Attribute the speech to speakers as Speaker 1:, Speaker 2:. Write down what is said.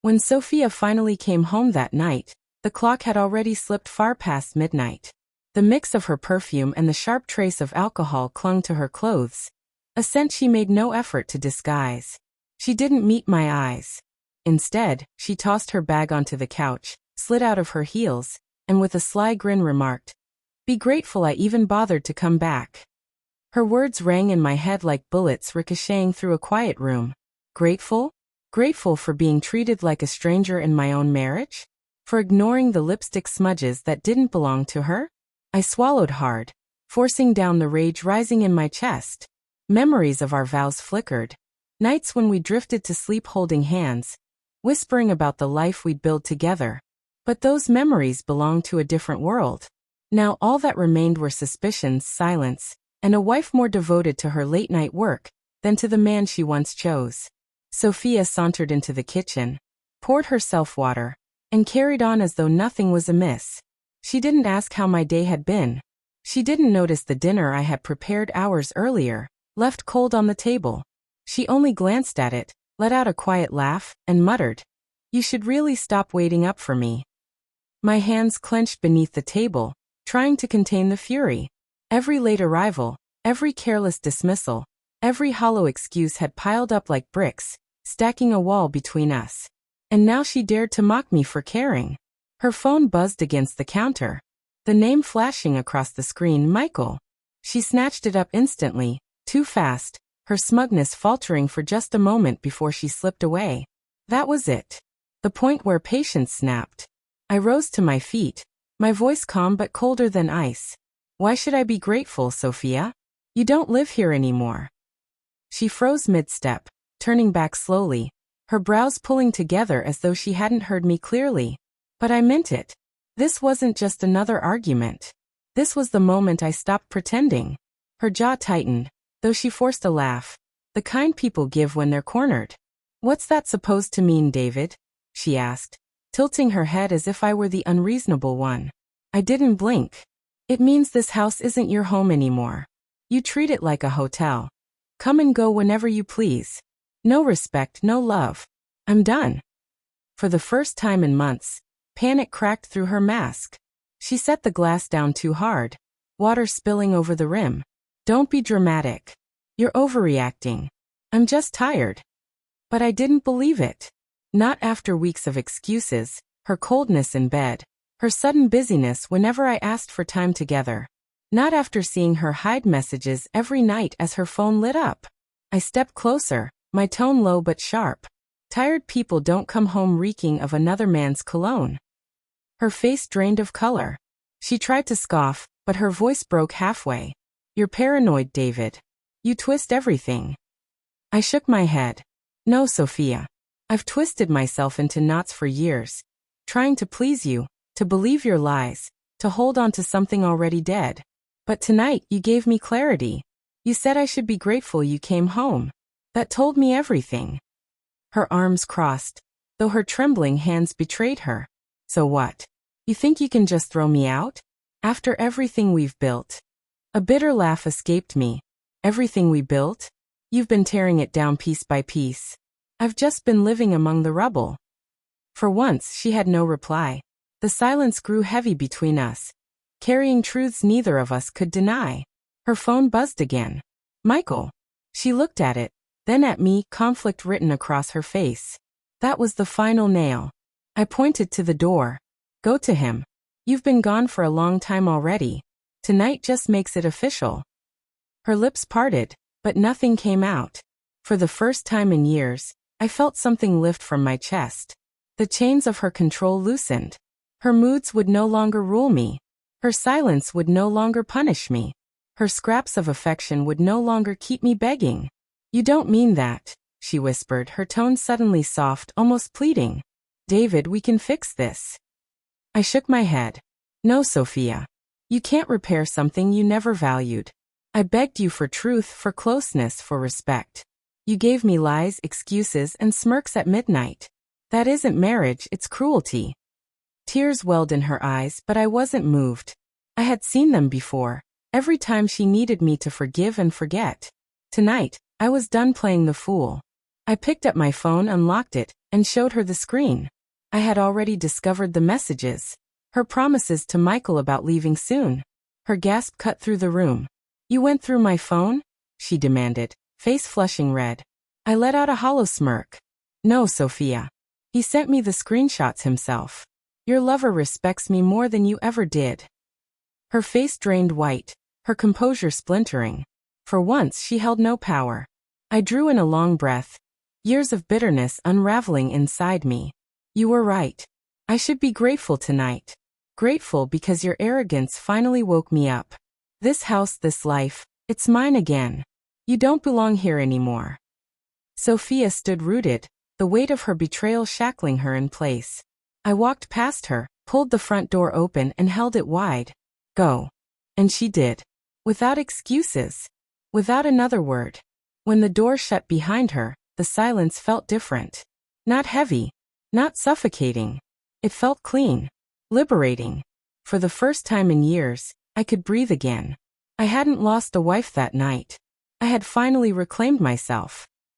Speaker 1: When Sophia finally came home that night, the clock had already slipped far past midnight. The mix of her perfume and the sharp trace of alcohol clung to her clothes, a scent she made no effort to disguise. She didn't meet my eyes. Instead, she tossed her bag onto the couch, slid out of her heels, and with a sly grin remarked, "Be grateful I even bothered to come back." Her words rang in my head like bullets ricocheting through a quiet room. Grateful? Grateful for being treated like a stranger in my own marriage? For ignoring the lipstick smudges that didn't belong to her? I swallowed hard, forcing down the rage rising in my chest. Memories of our vows flickered. Nights when we drifted to sleep holding hands, whispering about the life we'd build together. But those memories belonged to a different world. Now all that remained were suspicions, silence, and a wife more devoted to her late-night work than to the man she once chose. Sophia sauntered into the kitchen, poured herself water, and carried on as though nothing was amiss. She didn't ask how my day had been. She didn't notice the dinner I had prepared hours earlier, left cold on the table. She only glanced at it, let out a quiet laugh, and muttered, "You should really stop waiting up for me." My hands clenched beneath the table, trying to contain the fury. Every late arrival, every careless dismissal, every hollow excuse had piled up like bricks, stacking a wall between us. And now she dared to mock me for caring. Her phone buzzed against the counter, the name flashing across the screen, Michael. She snatched it up instantly, too fast, her smugness faltering for just a moment before she slipped away. That was it. The point where patience snapped. I rose to my feet, my voice calm but colder than ice. "Why should I be grateful, Sophia? You don't live here anymore." She froze mid-step, turning back slowly, her brows pulling together as though she hadn't heard me clearly. But I meant it. This wasn't just another argument. This was the moment I stopped pretending. Her jaw tightened, though she forced a laugh, the kind people give when they're cornered. "What's that supposed to mean, David?" she asked, tilting her head as if I were the unreasonable one. I didn't blink. "It means this house isn't your home anymore. You treat it like a hotel. Come and go whenever you please. No respect, no love. I'm done." For the first time in months, panic cracked through her mask. She set the glass down too hard, water spilling over the rim. "Don't be dramatic. You're overreacting. I'm just tired." But I didn't believe it. Not after weeks of excuses, her coldness in bed, her sudden busyness whenever I asked for time together. Not after seeing her hide messages every night as her phone lit up. I stepped closer, my tone low but sharp. "Tired people don't come home reeking of another man's cologne." Her face drained of color. She tried to scoff, but her voice broke halfway. "You're paranoid, David. You twist everything." I shook my head. "No, Sophia. I've twisted myself into knots for years. Trying to please you, to believe your lies, to hold on to something already dead. But tonight you gave me clarity. You said I should be grateful you came home. That told me everything." Her arms crossed, though her trembling hands betrayed her. "So what? You think you can just throw me out? After everything we've built?" A bitter laugh escaped me. "Everything we built? You've been tearing it down piece by piece. I've just been living among the rubble." For once she had no reply. The silence grew heavy between us, carrying truths neither of us could deny. Her phone buzzed again. "Michael." She looked at it, then at me, conflict written across her face. That was the final nail. I pointed to the door. "Go to him. You've been gone for a long time already. Tonight just makes it official." Her lips parted, but nothing came out. For the first time in years, I felt something lift from my chest. The chains of her control loosened. Her moods would no longer rule me. Her silence would no longer punish me. Her scraps of affection would no longer keep me begging. "You don't mean that," she whispered, her tone suddenly soft, almost pleading. "David, we can fix this." I shook my head. "No, Sophia. You can't repair something you never valued. I begged you for truth, for closeness, for respect. You gave me lies, excuses, and smirks at midnight. That isn't marriage, it's cruelty." Tears welled in her eyes, but I wasn't moved. I had seen them before, every time she needed me to forgive and forget. Tonight, I was done playing the fool. I picked up my phone, unlocked it, and showed her the screen. I had already discovered the messages. Her promises to Michael about leaving soon. Her gasp cut through the room. "You went through my phone?" she demanded, face flushing red. I let out a hollow smirk. "No, Sophia. He sent me the screenshots himself. Your lover respects me more than you ever did." Her face drained white, her composure splintering. For once she held no power. I drew in a long breath. Years of bitterness unraveling inside me. "You were right. I should be grateful tonight. Grateful because your arrogance finally woke me up. This house, this life, it's mine again. You don't belong here anymore." Sophia stood rooted, the weight of her betrayal shackling her in place. I walked past her, pulled the front door open and held it wide. "Go." And she did. Without excuses. Without another word. When the door shut behind her, the silence felt different. Not heavy. Not suffocating. It felt clean. Liberating. For the first time in years, I could breathe again. I hadn't lost a wife that night. I had finally reclaimed myself.